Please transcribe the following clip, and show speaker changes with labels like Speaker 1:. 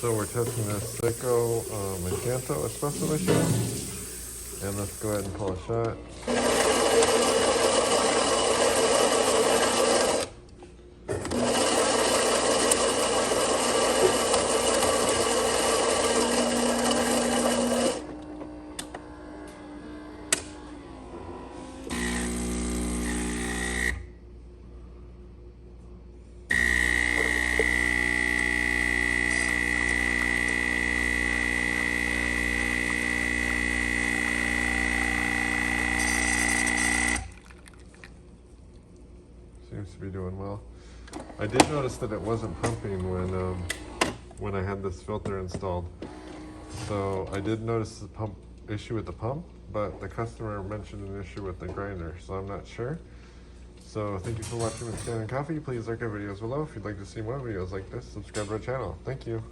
Speaker 1: So we're testing this Saeco Incanto espresso machine, and let's go ahead and pull a shot. Seems to be doing well. I did notice that it wasn't pumping when I had this filter installed. So I did notice the pump issue with the pump, but the customer mentioned an issue with the grinder, so I'm not sure. So thank you for watching with Kanen Coffee. Please like our videos below. If you'd like to see more videos like this, subscribe to our channel. Thank you.